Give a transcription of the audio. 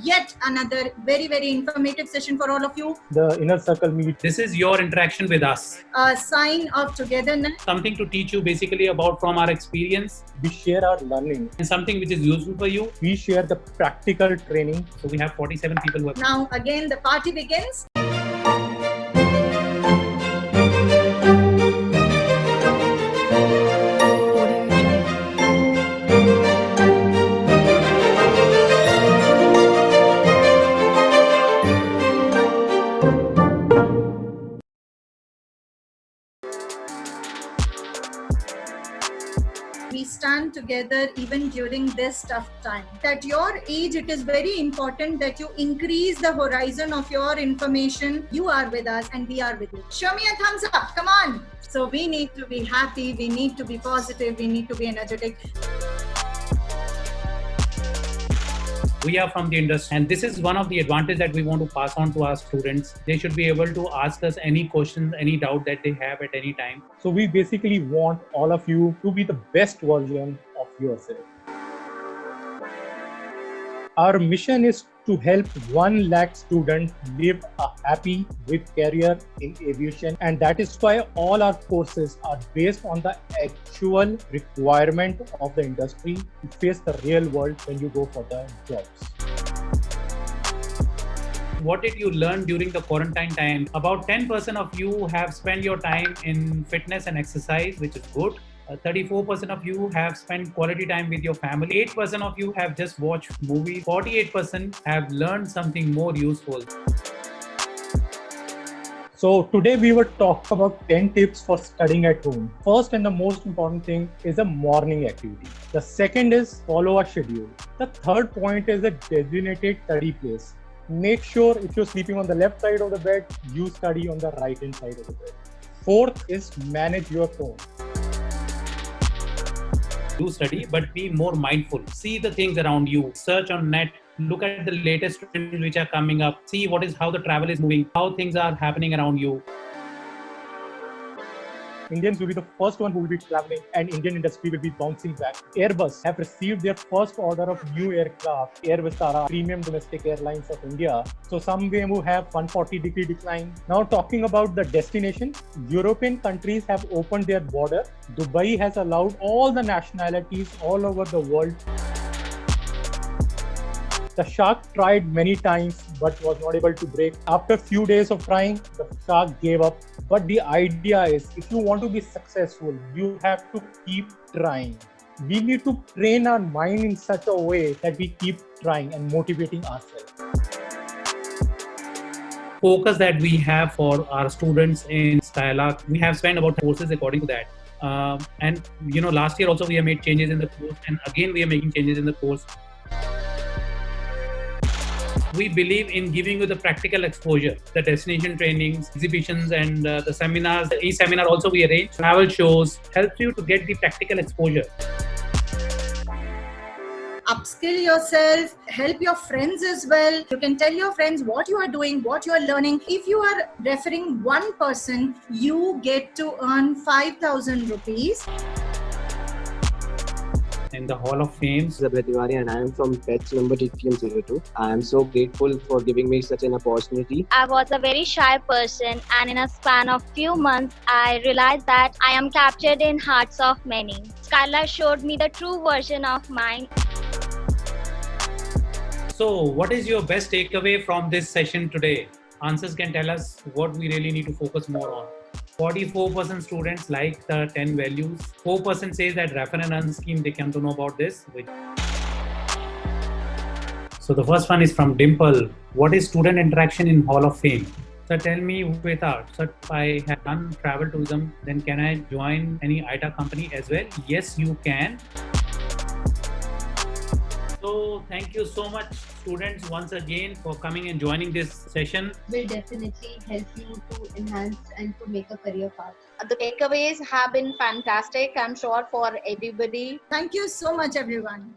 Yet another very, very informative session for all of you. The inner circle meet. This is your interaction with us. A sign of togetherness. Something to teach you basically about from our experience. We share our learning. And something which is useful for you. We share the practical training. So we have 47 people working. Now again the party begins. We stand together even during this tough time. At your age, it is very important that you increase the horizon of your information. You are with us and we are with you. Show me a thumbs up. Come on. So we need to be happy. We need to be positive. We need to be energetic. We are from the industry, and this is one of the advantages that we want to pass on to our students. They should be able to ask us any questions, any doubt that they have at any time. So we basically want all of you to be the best version of yourself. Our mission is to help 1 lakh students live a happy with career in aviation, and that is why all our courses are based on the actual requirement of the industry to face the real world when you go for the jobs. What did you learn during the quarantine time? About 10% of you have spent your time in fitness and exercise, which is good. 34% of you have spent quality time with your family. 8% of you have just watched movies. 48% have learned something more useful. So today we will talk about 10 tips for studying at home. First and the most important thing is a morning activity. The second is follow a schedule. The third point is a designated study place. Make sure if you're sleeping on the left side of the bed, you study on the right hand side of the bed. Fourth is manage your phone. Do study, but be more mindful. See the things around you. Search on net. Look at the latest trends which are coming up. See how the travel is moving, how things are happening around you. Indians will be the first one who will be traveling, and Indian industry will be bouncing back. Airbus have received their first order of new aircraft, Air Vistara, premium domestic airlines of India. So some way who have 140-degree decline. Now talking about the destination, European countries have opened their border. Dubai has allowed all the nationalities all over the world. The shark tried many times but was not able to break. After a few days of trying, the shark gave up. But the idea is, if you want to be successful, you have to keep trying. We need to train our mind in such a way that we keep trying and motivating ourselves. Focus that we have for our students in Skylark, we have spent about courses according to that. And last year also we have made changes in the course, and again we are making changes in the course. We believe in giving you the practical exposure, the destination trainings, exhibitions, and the seminars. The e-seminar also we arrange. Travel shows helps you to get the practical exposure. Upskill yourself, help your friends as well. You can tell your friends what you are doing, what you are learning. If you are referring one person, you get to earn 5,000 rupees. In the Hall of Fame, Zabir Tiwari, and I am from batch number TTM02. I am so grateful for giving me such an opportunity. I was a very shy person, and in a span of few months, I realized that I am captured in hearts of many. Skylark showed me the true version of mine. So what is your best takeaway from this session today? Answers can tell us what we really need to focus more on. 44% students like the 10 values. 4% says that refer and earn scheme, they come to know about this. So the first one is from Dimple. What is student interaction in Hall of Fame? So tell me, Veta, so I have done travel tourism, then can I join any ITA company as well? Yes, you can. So thank you so much, students, once again for coming and joining this session. Will definitely help you to enhance and to make a career path. The takeaways have been fantastic, I'm sure, for everybody. Thank you so much, everyone.